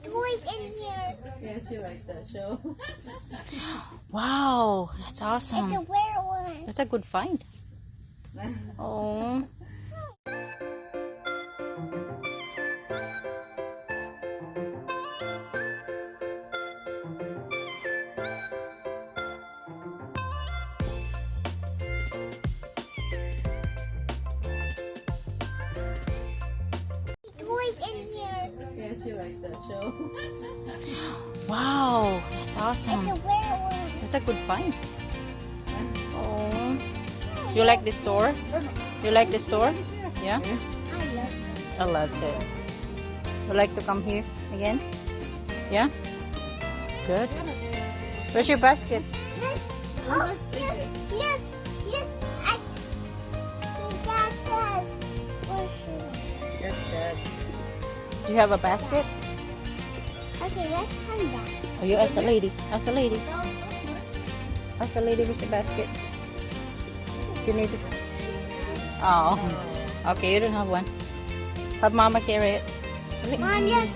toys in here. Yeah, she likes that show. Wow, that's awesome. It's a rare one. That's a good find. Oh. Toys in here. Yeah, she likes that show. Wow, that's It's awesome. a rare one. That's a good find. Oh. You like the store? You like the store? Yeah? I love it. I loved it. You like to come here again? Yeah? Good. Where's your basket? Yes. Oh, yes, yes, yes. I think that says. That's good. Do you have a basket? Okay, let's find that. Oh, you ask the lady. Ask the lady. Ask the lady where's the basket. You need it. Oh. Okay, you don't have one. Have mama carry it. Mom, yes.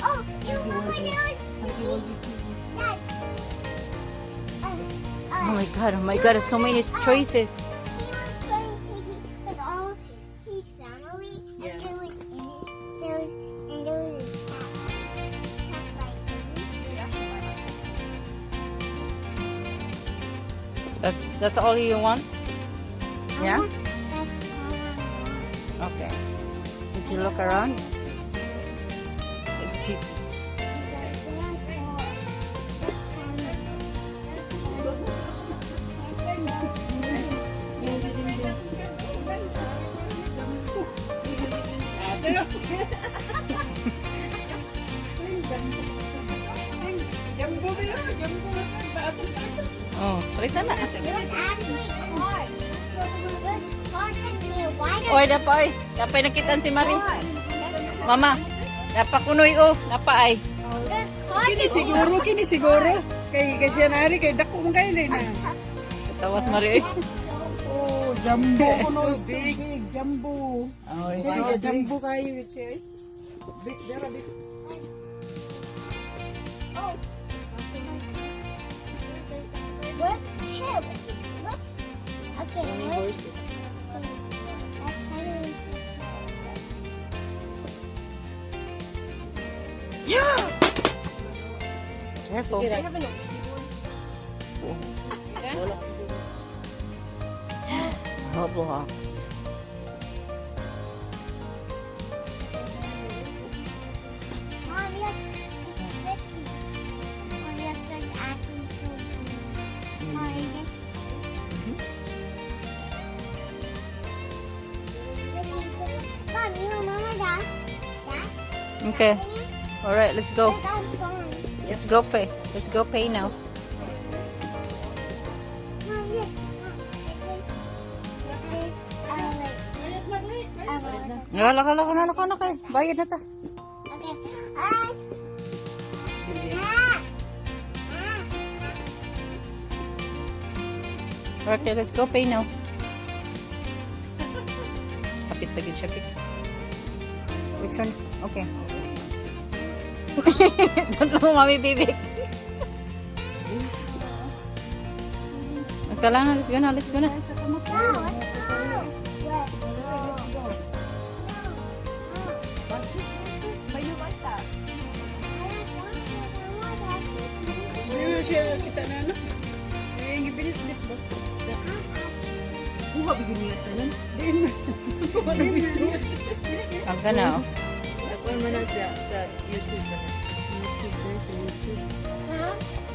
Oh, you remember those? Dad. Oh my god, so many choices. He was playing Piggy with all his family. Yeah. And there was a cat like me. That's all you want? Yeah? That's all I want. Okay. Did you look around? Did you- Oh, balikan na. Oy, dapoy. Dapoy nakitan si Marie. Mama, napakunoy o. Napaay. Kini siguro. Kay siya nari, kay dako mong kayo na. Tawas Marie. Oh, jumbo ko no. Big, jumbo. Oh, sige, jumbo kayo, Che. Big, very big. What's him? What's okay? What's Careful. Roblox. Mom, look, it's 50. Mom, look, there's actually 40. Mom, is it? Mom, you remember that? That? Okay. All right, let's go. It's on phone. Let's go pay. Let's go pay now. Mom, look. Laka. Bayad na ta. Okay. Okay, let's go pay now. Kapit pa gid siya, Pik. Which one? Okay. Don't know, Mami Bibik. Okay lang na, let's go na, let's go na. Siya kita na ano? Yung gibilis dip ba? Buha bigyan niya tanan. Din. Wala bisu. Ang gana, oh. Ako man sa YouTube ba?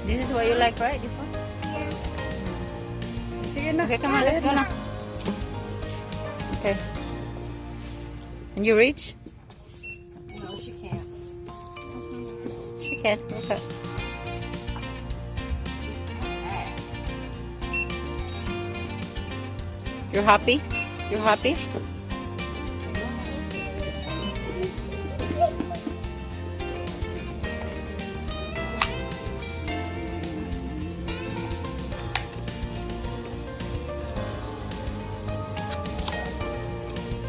This is what you like, right? This one? Sige na. Okay, come on, let's go na. Okay. And you reach? No, she can't. She can. Okay. You're happy? You're happy?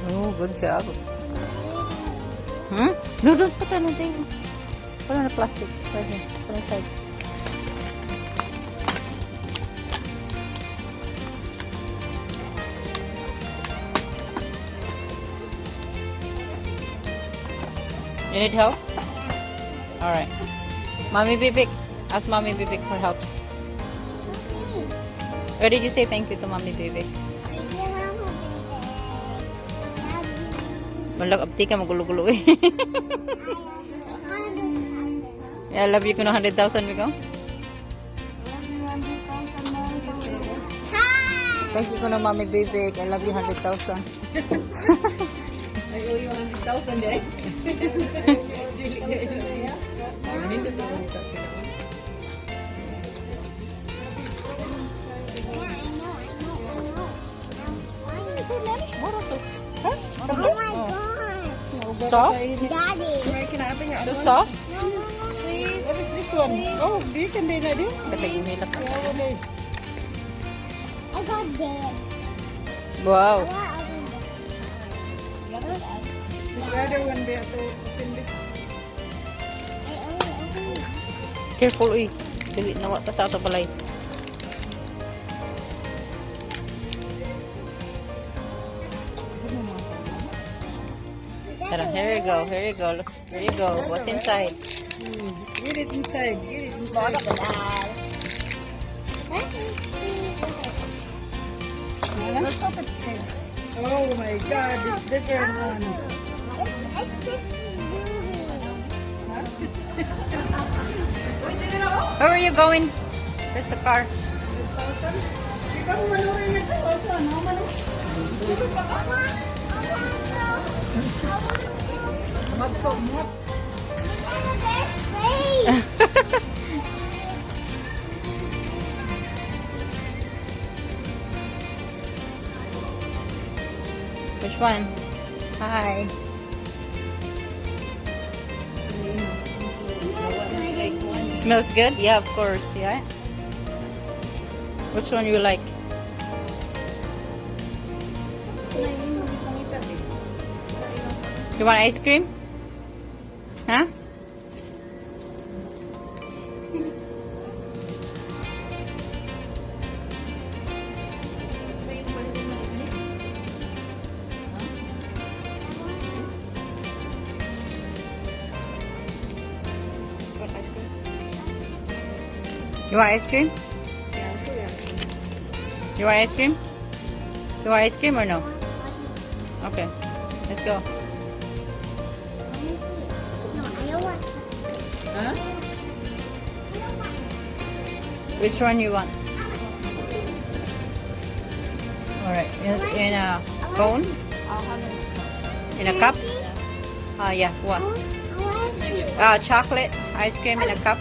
Oh, good job. No, don't put that on the table. Put on the plastic right here. Put inside. You need help? Alright. Mommy Bibik. Ask Mommy Bibik for help. Or did you say thank you to Mommy Bibik? Malak abti ka magulo-gulo eh. I love you ko na 100,000 Miko. Thank you ko na Mommy Bibik. I love you 100,000. I owe you 100,000 eh. Soft? Daddy. So soft? Please. What is this one? Oh, you can do that. Katag-umilak ka. I got that. Wow. The other one they have to open it. Careful uy. Dili nawa pa sa ato balay. Tara, here you go. Here you go. Look, here you go. What's inside? Get it inside. Get it inside. Let's hope it's this. Oh my God, it's different one. Where are you going? Where's the car? Ikaw manurin na ito. Saan? Mato, mat. Which one? Hi. Smells good? Yeah, of course. Yeah. Which one you like? You want ice cream? Huh? You want ice cream? You want ice cream? You want ice cream or no? Okay, let's go. Huh? Which one you want? Alright, in a cone? In a cup? Yeah, what? Chocolate ice cream in a cup.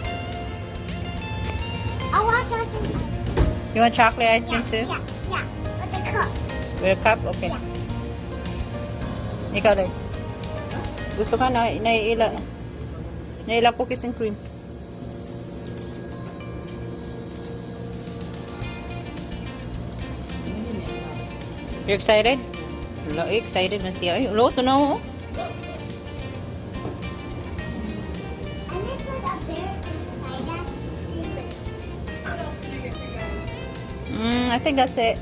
I want chocolate. You want chocolate ice cream too? Yeah. With the cup. With a cup? Okay. Ikaw din. Gusto ka na naila cookies and cream. You excited? Wala, excited na siya. Ay, ulo, ito na ako. And they put a bear inside that secret. I think that's it.